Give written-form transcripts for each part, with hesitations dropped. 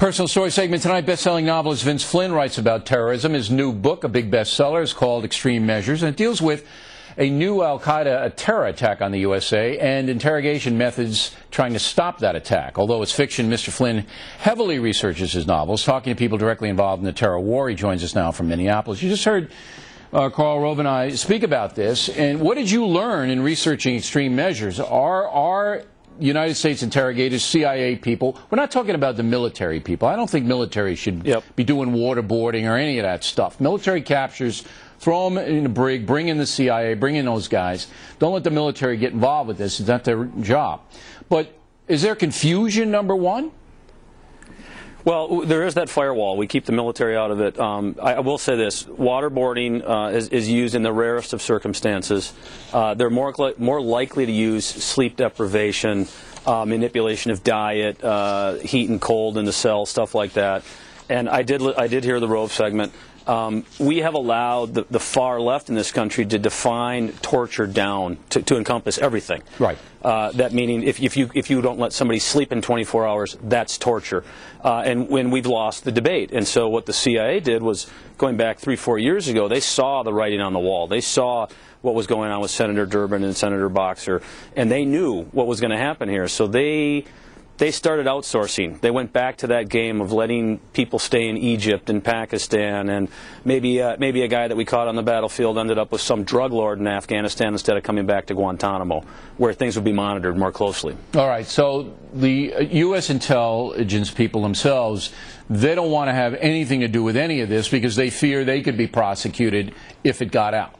Personal story segment tonight. Best-selling novelist Vince Flynn writes about terrorism. His new book, a big bestseller, is called Extreme Measures, and it deals with a new al-Qaeda terror attack on the USA and interrogation methods trying to stop that attack. Although it's fiction, Mr. Flynn heavily researches his novels, talking to people directly involved in the terror war. He joins us now from Minneapolis. You just heard Carl Rove and I speak about this. And what did you learn in researching Extreme Measures? Are United States interrogators, CIA people, we're not talking about the military people. I don't think military should be doing waterboarding or any of that stuff. Military captures, throw them in a brig, bring in the CIA, bring in those guys. Don't let the military get involved with this. It's not their job. But is there confusion, number one? Well, there is that firewall. We keep the military out of it. I will say this. Waterboarding is used in the rarest of circumstances. They're more likely to use sleep deprivation, manipulation of diet, heat and cold in the cell, stuff like that. And I did hear the Rove segment. We have allowed the far left in this country to define torture down to encompass everything. Right. That meaning if you don't let somebody sleep in 24 hours, that's torture. And when we've lost the debate. And so what the CIA did was, going back 3-4 years ago, they saw the writing on the wall. They saw what was going on with Senator Durbin and Senator Boxer, and they knew what was going to happen here. So they started outsourcing. They went back to that game of letting people stay in Egypt and Pakistan, and maybe a guy that we caught on the battlefield ended up with some drug lord in Afghanistan instead of coming back to Guantanamo, where things would be monitored more closely. All right, so the U.S. intelligence people themselves, they don't want to have anything to do with any of this because they fear they could be prosecuted if it got out.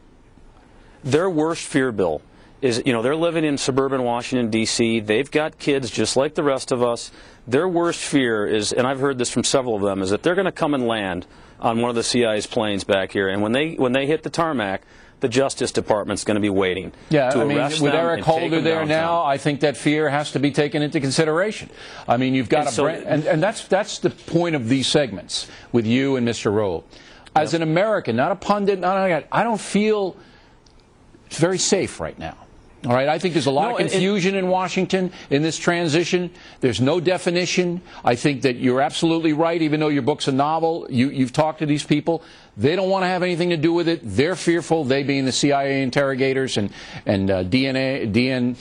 Their worst fear, Bill, is, they're living in suburban Washington, D.C. They've got kids just like the rest of us. Their worst fear is, and I've heard this from several of them, is that they're going to come and land on one of the CIA's planes back here, and when they hit the tarmac, the Justice Department's going to be waiting. Yeah, I mean, with Eric Holder there now, I think that fear has to be taken into consideration. I mean, you've got and that's the point of these segments with you and Mr. Rove. As an American, not a pundit, I don't feel very safe right now. All right, I think there's a lot of confusion in Washington in this transition. There's no definition. I think that you're absolutely right, even though your book's a novel. You've talked to these people. They don't want to have anything to do with it. They're fearful, they being the CIA interrogators and the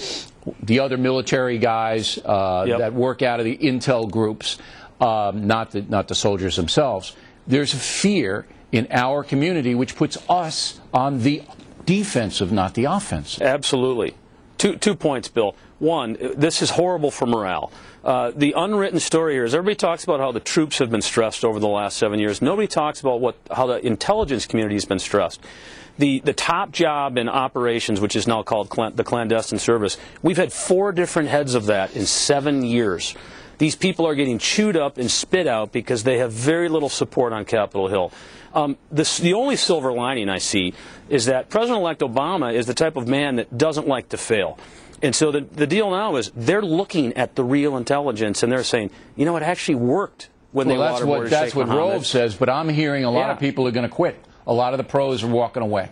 other military guys that work out of the intel groups, not the soldiers themselves. There's a fear in our community which puts us on the defensive, not the offensive. Absolutely. Two points, Bill. One, this is horrible for morale. The unwritten story here is everybody talks about how the troops have been stressed over the last 7 years. Nobody talks about how the intelligence community has been stressed. The top job in operations, which is now called the clandestine service, we've had 4 different heads of that in 7 years. These people are getting chewed up and spit out because they have very little support on Capitol Hill. The only silver lining I see is that President-elect Obama is the type of man that doesn't like to fail. And so the deal now is they're looking at the real intelligence and they're saying, it actually worked when they waterboarded That's Sheikh what Mohammed. Rove says, but I'm hearing a lot of people are going to quit. A lot of the pros are walking away.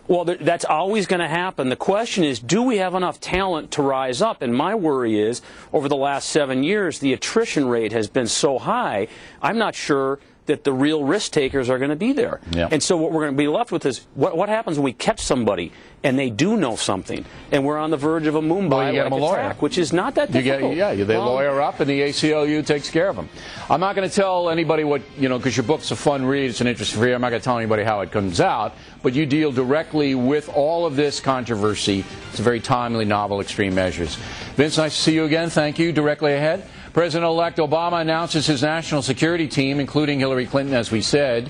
Well, that's always going to happen. The question is, do we have enough talent to rise up? And my worry is, over the last 7 years, the attrition rate has been so high, I'm not sure that the real risk takers are going to be there. Yeah. And so what we're going to be left with is, what happens when we catch somebody and they do know something, and we're on the verge of a Mumbai attack, which is not that difficult. They lawyer up, and the ACLU takes care of them. I'm not going to tell anybody what, because your book's a fun read, it's an interesting read. I'm not going to tell anybody how it comes out, but you deal directly with all of this controversy. It's a very timely novel, Extreme Measures. Vince, nice to see you again. Thank you. Directly ahead, President-elect Obama announces his national security team, including Hillary Clinton, as we said.